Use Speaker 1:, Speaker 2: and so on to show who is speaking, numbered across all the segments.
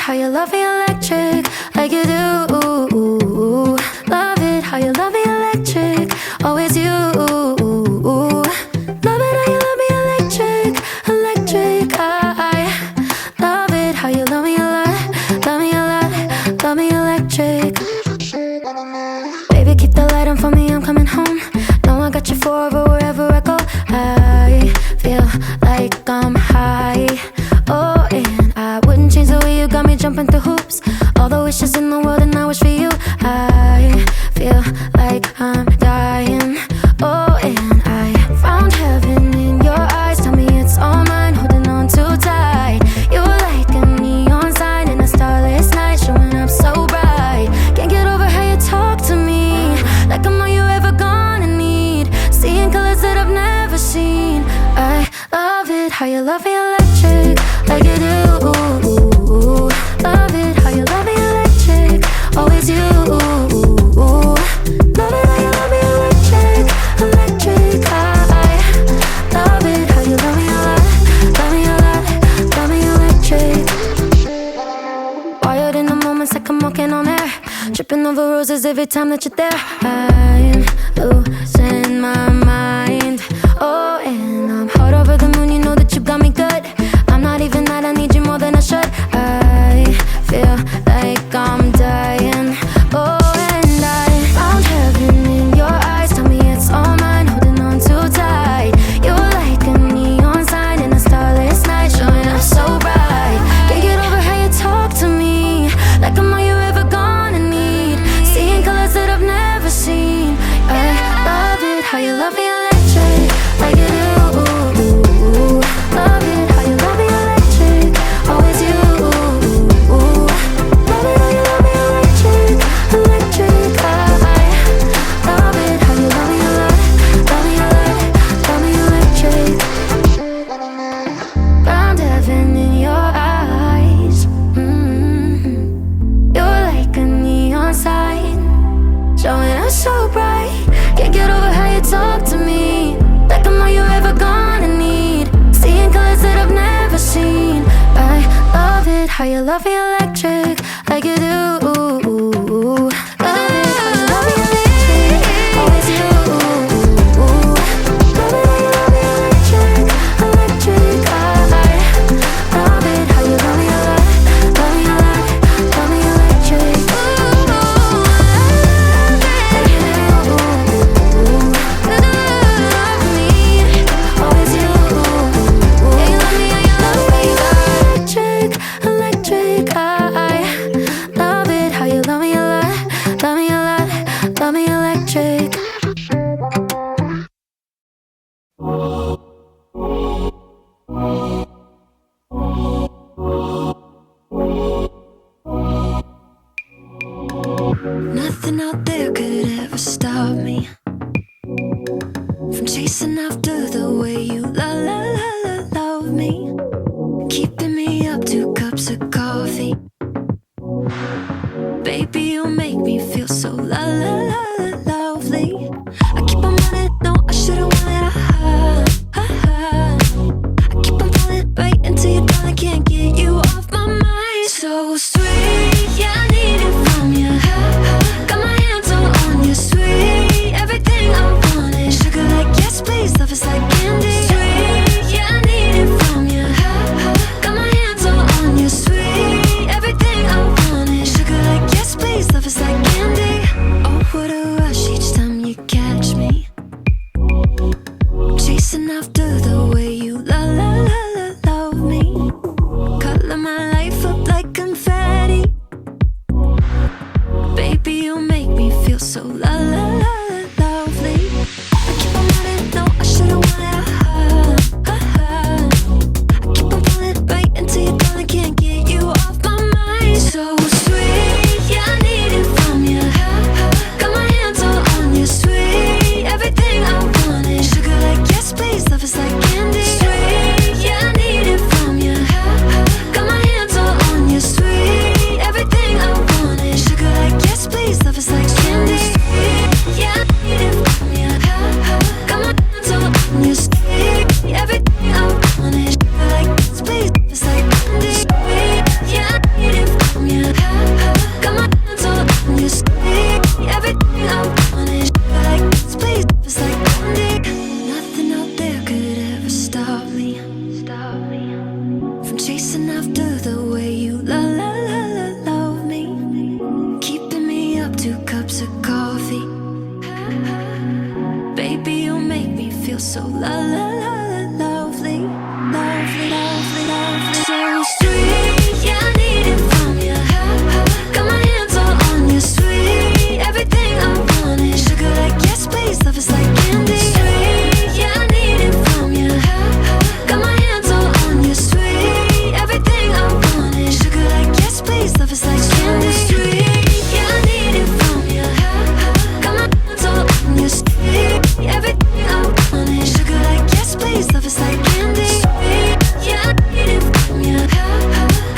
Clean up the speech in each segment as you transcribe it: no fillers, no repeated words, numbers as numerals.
Speaker 1: how you love me electric, like you do. Love it how you love me electric, always you. Love it how you love me electric, electric. I love it how you love me a lot, love me a lot, love me electric. Baby, keep the light on for me, I'm coming home. Know I got you forever wherever I go. I feel like I'm high. Oh, and I wouldn't change the way you got me jumping through hoops. All the wishes in the world and I wish for you. I feel like I'm dying. Oh, and I found heaven in your eyes. Tell me it's all mine, holding on too tight. You're like a neon sign in a starless night, showing up so bright. Can't get over how you talk to me, like I'm all you ever gonna need. Seeing colors that I've never seen. I love it how you love me electric, like you do. Love it how you love me electric, always you. Love it how you love me electric, electric. I love it how you love me a lot, love me a lot, love me electric. Wired in the moments like I'm walking on air, tripping over roses every time that you're there. I'm losing my mind. Oh, and I'm hot over the moon, you know that you got me good. I'm not even mad, I need you more than I should. I feel like I'm dying. Oh, and I found heaven in your eyes. Tell me it's all mine, holding on too tight. You're like a neon sign in a starless night, showing up so bright. Can't get over how you talk to me, like I'm all you ever gonna need. Seeing colors that I've never seen. I love it how you love me electric, like you do. Love it how you love me electric, always you. Love it how you love me electric, electric. I love it how you love me a lot, love me a lot, love me electric. Found heaven in your eyes. You're like a neon sign, showing up so bright. Can't get over how you talk to me, like I'm all you ever gonna need. Seeing colors that I've never seen. I love it how you love me electric, like you do. Love it how you love me electric, always you. Love it how you love me electric, electric. I love it how you love me a lot, love me a lot, love me electric. Electric, I love it how you love me a lot, love me a lot, love me electric. Nothing out there could ever stop me from chasing after the way you love me, keeping me up 2 cups of coffee. Baby, you make me feel so lovely. I keep on running, no, I should've wanted I keep on falling right into your thought, I can't get you off my mind. So sweet, yeah, I need it from you. Got my hands all on you, sweet. Every feels so lovely, lovely, lovely, lovely. So sweet, yeah, I need it from you. Got my hands all on you, sweet. Everything I want is sugar like yes, please. Love is like candy. Sweet, yeah, I need it from you. Got my hands all on you, sweet. Everything I want is sugar like yes, please. Love is like candy. Sweet, yeah, I need it from you. Got my hands all on you, sweet. Everything I want is sugar like yes, please. Love is like candy. Sweet, yeah, I need it from you.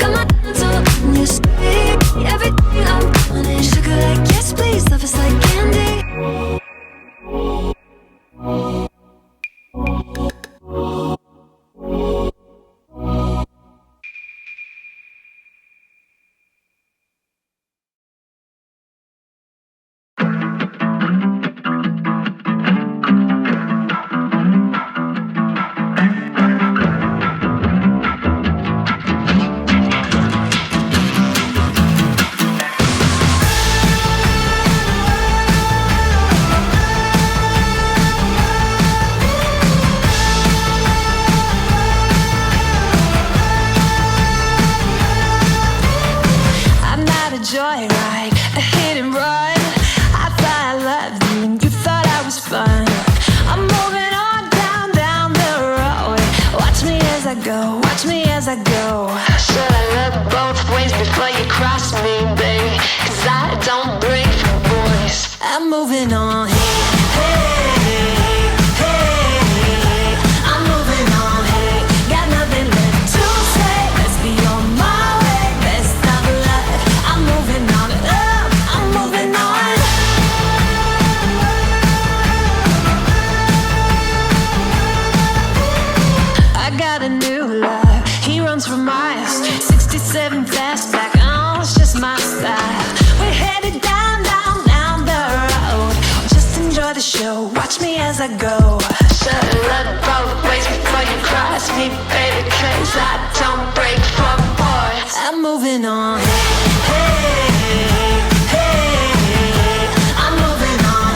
Speaker 1: Got my hands all on you, sweet. Everything I want is sugar like yes, please. Love is like candy.
Speaker 2: Joyride, a hit and run. I thought I loved you and you thought I was fun. I'm moving on down the road. Watch me as I go, watch me as I go. Should I look both ways before you cross me, baby? 'Cause I don't break for boys. I'm moving on. For miles, 67 fastback, oh, it's just my style. We're headed down the road. Just enjoy the show, watch me as I go. Should've looked both ways before you cross me, baby, 'cause I don't break for boys. I'm moving on. I'm moving on.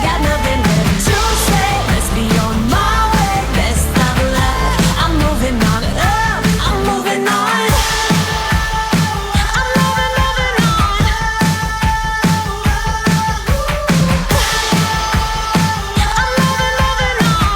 Speaker 2: Got nothing left to say. Let's be on my way. Best of luck. I'm moving on. Moving on. I'm moving on. I'm moving on.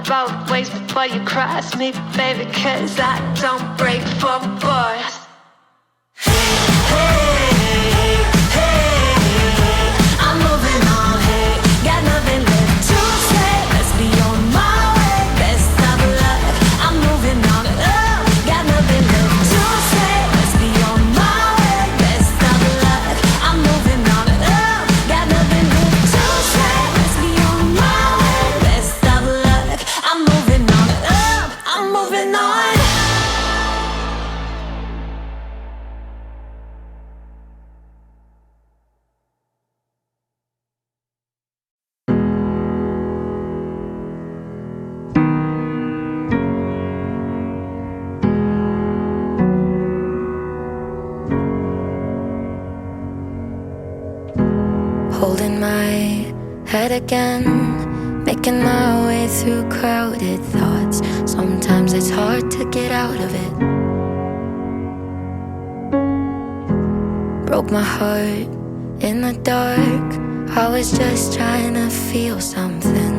Speaker 2: Both ways before you cross me, baby, 'cause I don't break for boys. I'm moving on, got nothing left to say. Let's be on my way, best of luck. I'm moving on, got nothing left to say. Let's be on my way, best of luck. I'm moving on, got nothing left to say. Let's be on my way, best of luck. I'm moving on, I'm moving on.
Speaker 1: Holding my head again, making my way through crowded thoughts. Sometimes it's hard to get out of it. Broke my heart in the dark. I was just trying to feel something,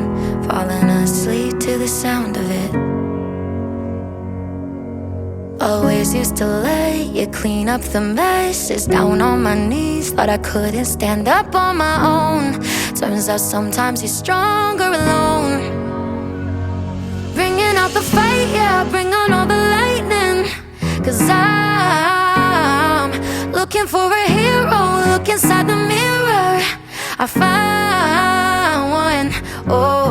Speaker 1: falling asleep to the sound of it. Always used to let you clean up the messes. Down on my knees, thought I couldn't stand up on my own. Turns out sometimes you're stronger alone. Bringing out the fight, yeah, bring on all the lightning. 'Cause I'm looking for a hero. Look inside the mirror, I found one. Oh,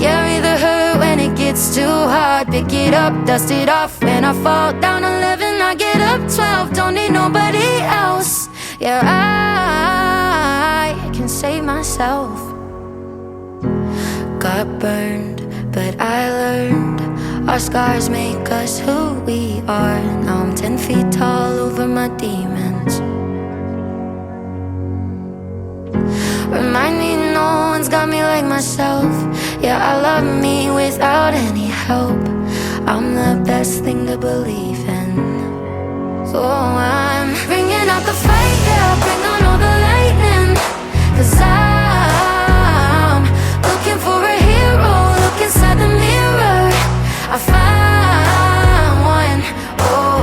Speaker 1: carry the hurt when it gets too hard. Pick it up, dust it off when I fall down. I'm living I get up 12, don't need nobody else. Yeah, I can save myself. Got burned, but I learned. Our scars make us who we are. Now I'm 10 feet tall over my demons. Remind me no one's got me like myself. Yeah, I love me without any help. I'm the best thing to believe in. So I'm bringing out the fight, yeah, bring on all the lightning. 'Cause I'm looking for a hero, look inside the mirror. I find one, oh,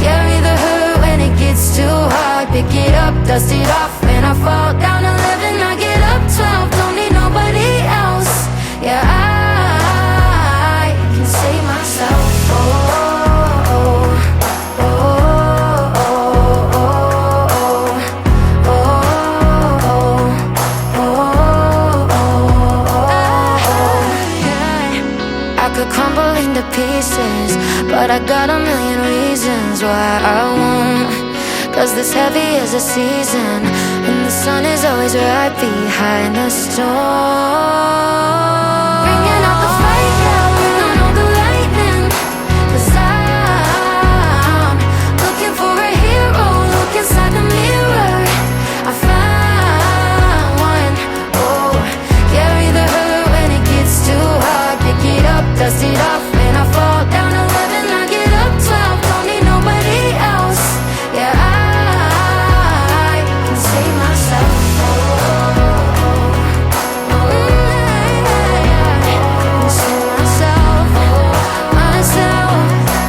Speaker 1: carry the hurt when it gets too hard. Pick it up, dust it off, when I fall down 11, I get up 12, don't need nobody else. Yeah, I can save myself. Oh, oh, oh, oh, oh, oh, oh, yeah. I could crumble into pieces, but I got a million reasons why I won't. 'Cause this heavy is a season, and the sun is always right behind the storm.